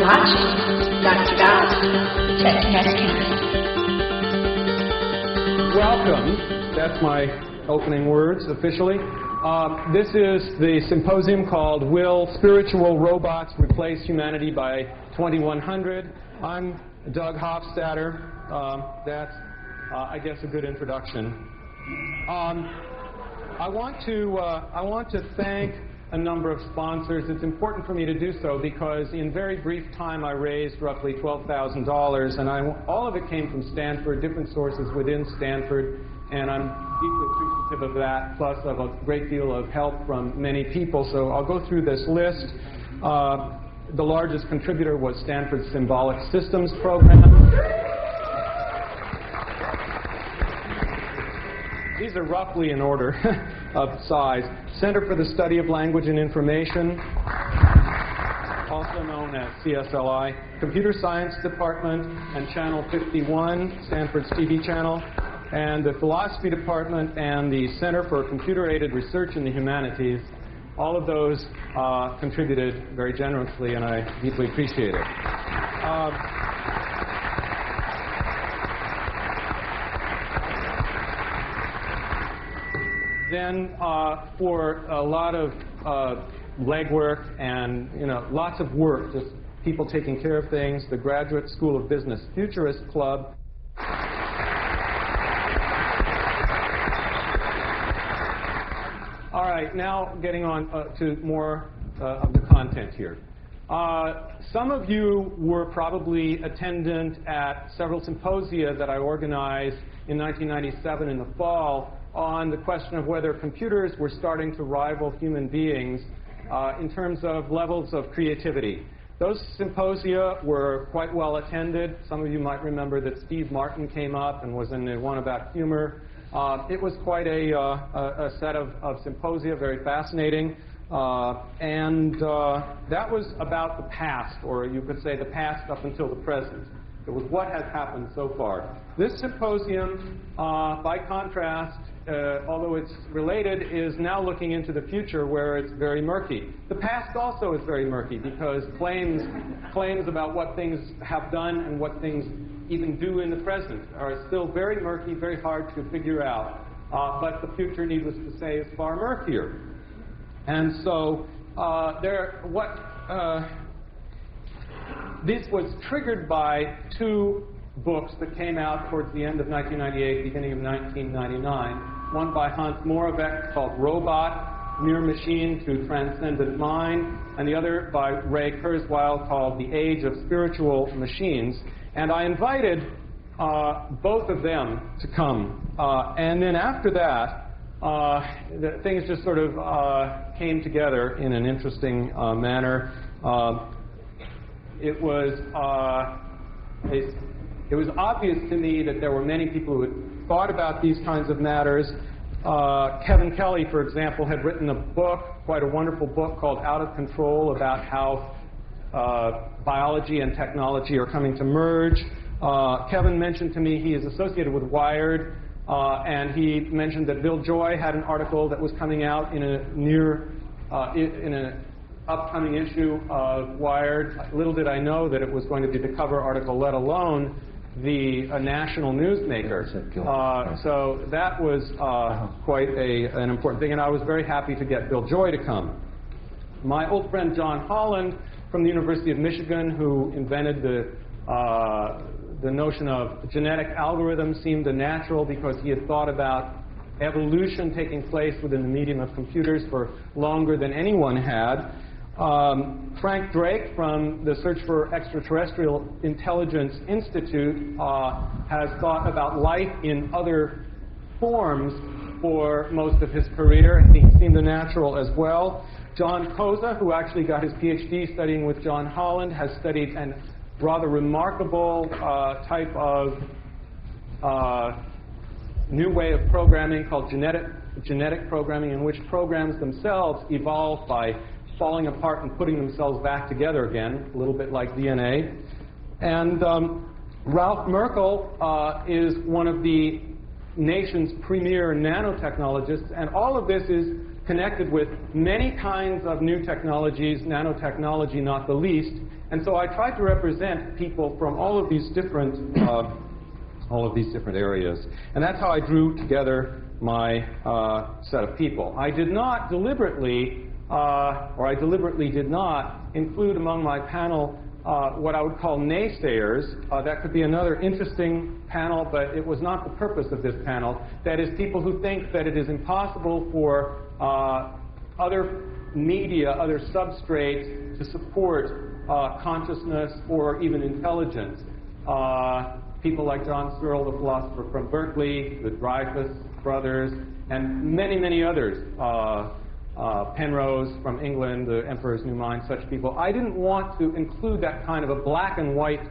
watching Dr. Dot, Tech Nestcast. Welcome. That's my opening words officially. This is the symposium called Will Spiritual Robots Replace Humanity by 2100? I'm Doug Hofstadter. That's, I guess, a good introduction. I want to thank a number of sponsors. It's important for me to do so because in very brief time I raised roughly $12,000, and all of it came from Stanford, different sources within Stanford, and I'm deeply appreciative of that, plus of a great deal of help from many people. So I'll go through this list. The largest contributor was Stanford's Symbolic Systems program. These are roughly in order of size. Center for the Study of Language and Information, also known as CSLI. Computer Science Department and Channel 51, Stanford's TV channel. And the Philosophy Department and the Center for Computer-Aided Research in the Humanities. All of those contributed very generously, and I deeply appreciate it. Then for a lot of legwork and lots of work, just people taking care of things, the Graduate School of Business Futurist Club. All right, now getting on to more of the content here. Some of you were probably attendant at several symposia that I organized in 1997 in the fall on the question of whether computers were starting to rival human beings in terms of levels of creativity. Those symposia were quite well attended. Some of you might remember that Steve Martin came up and was in the one about humor. It was quite a set of symposia, very fascinating. And that was about the past, or you could say the past up until the present. It was what has happened so far. This symposium, by contrast, although it's related, is now looking into the future where it's very murky. The past also is very murky because claims about what things have done and what things even do in the present are still very murky, very hard to figure out. But the future, needless to say, is far murkier. And so this was triggered by two books that came out towards the end of 1998, beginning of 1999. One by Hans Moravec called Robot, Mere Machine to Transcendent Mind, and the other by Ray Kurzweil called The Age of Spiritual Machines. And I invited both of them to come. And then after that, things just sort of came together in an interesting manner. It was obvious to me that there were many people who had thought about these kinds of matters. Kevin Kelly, for example, had written a book, quite a wonderful book called Out of Control, about how biology and technology are coming to merge. Kevin mentioned to me he is associated with Wired, and he mentioned that Bill Joy had an article that was coming out in an upcoming issue of Wired. Little did I know that it was going to be the cover article, let alone a national newsmaker. So that was quite an important thing, and I was very happy to get Bill Joy to come. My old friend John Holland from the University of Michigan, who invented the notion of genetic algorithms, seemed a natural because he had thought about evolution taking place within the medium of computers for longer than anyone had. Frank Drake from the Search for Extraterrestrial Intelligence Institute has thought about life in other forms for most of his career, and he seemed a natural as well. John Koza, who actually got his PhD studying with John Holland, has studied a rather remarkable type of new way of programming called genetic programming, in which programs themselves evolve by falling apart and putting themselves back together again, a little bit like DNA. And Ralph Merkel is one of the nation's premier nanotechnologists, and all of this is connected with many kinds of new technologies, nanotechnology not the least, And so I tried to represent people from all of these different areas. And that's how I drew together my set of people. I did not deliberately, or I deliberately did not include among my panel what I would call naysayers. That could be another interesting panel, but it was not the purpose of this panel. That is, people who think that it is impossible for other media, other substrates to support consciousness or even intelligence. People like John Searle, the philosopher from Berkeley, the Dreyfus brothers, and many, many others. Penrose from England, the Emperor's New Mind, such people. I didn't want to include that kind of a black and white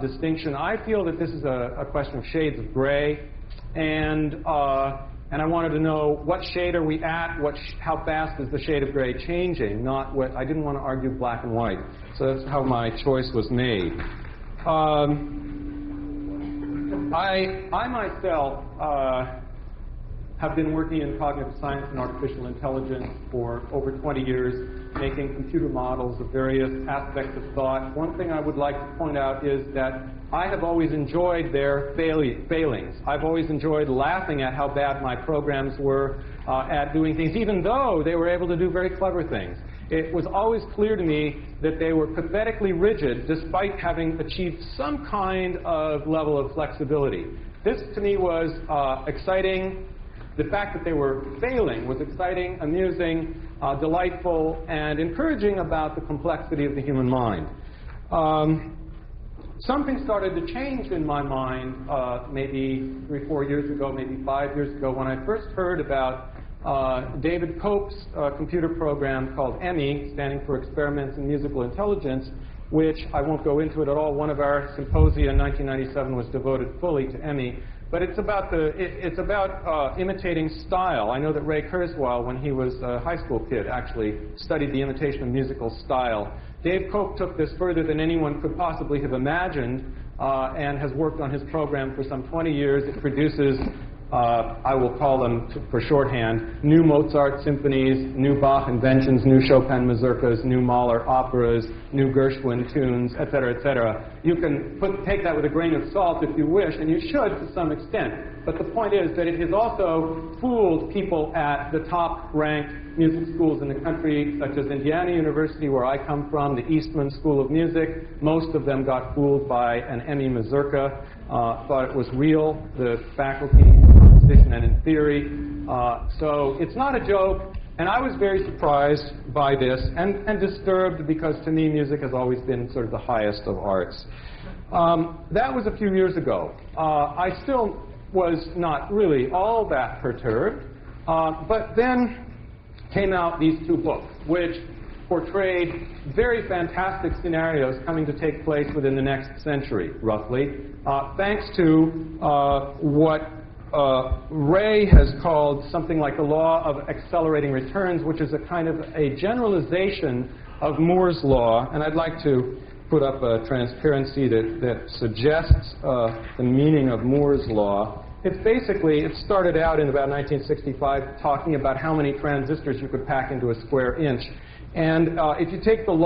distinction. I feel that this is a question of shades of gray, and I wanted to know what shade are we at, how fast is the shade of gray changing, not what, I didn't want to argue black and white. So that's how my choice was made. I myself have been working in cognitive science and artificial intelligence for over 20 years, making computer models of various aspects of thought. One thing I would like to point out is that I have always enjoyed their failings. I've always enjoyed laughing at how bad my programs were at doing things, even though they were able to do very clever things. It was always clear to me that they were pathetically rigid despite having achieved some kind of level of flexibility. This, to me, was exciting. The fact that they were failing was exciting, amusing, delightful, and encouraging about the complexity of the human mind. Something started to change in my mind maybe 3-4 years ago, maybe 5 years ago, when I first heard about David Cope's computer program called EMI, standing for Experiments in Musical Intelligence, which I won't go into it at all. One of our symposia in 1997 was devoted fully to EMI. But it's about imitating style. I know that Ray Kurzweil, when he was a high school kid, actually studied the imitation of musical style. Dave Cope took this further than anyone could possibly have imagined and has worked on his program for some 20 years. It produces, I will call them for shorthand, new Mozart symphonies, new Bach inventions, new Chopin mazurkas, new Mahler operas, new Gershwin tunes, etc., etc. You can take that with a grain of salt if you wish, and you should to some extent. But the point is that it has also fooled people at the top-ranked music schools in the country, such as Indiana University, where I come from, the Eastman School of Music. Most of them got fooled by an Emmy mazurka, thought it was real, the faculty in composition and in theory. So it's not a joke. And I was very surprised by this and disturbed, because to me music has always been sort of the highest of arts. That was a few years ago. I still was not really all that perturbed, but then came out these two books, which portrayed very fantastic scenarios coming to take place within the next century, roughly, thanks to what Ray has called something like the law of accelerating returns, which is a kind of a generalization of Moore's law. And I'd like to put up a transparency that suggests the meaning of Moore's law. It's basically, it started out in about 1965 talking about how many transistors you could pack into a square inch. And if you take the law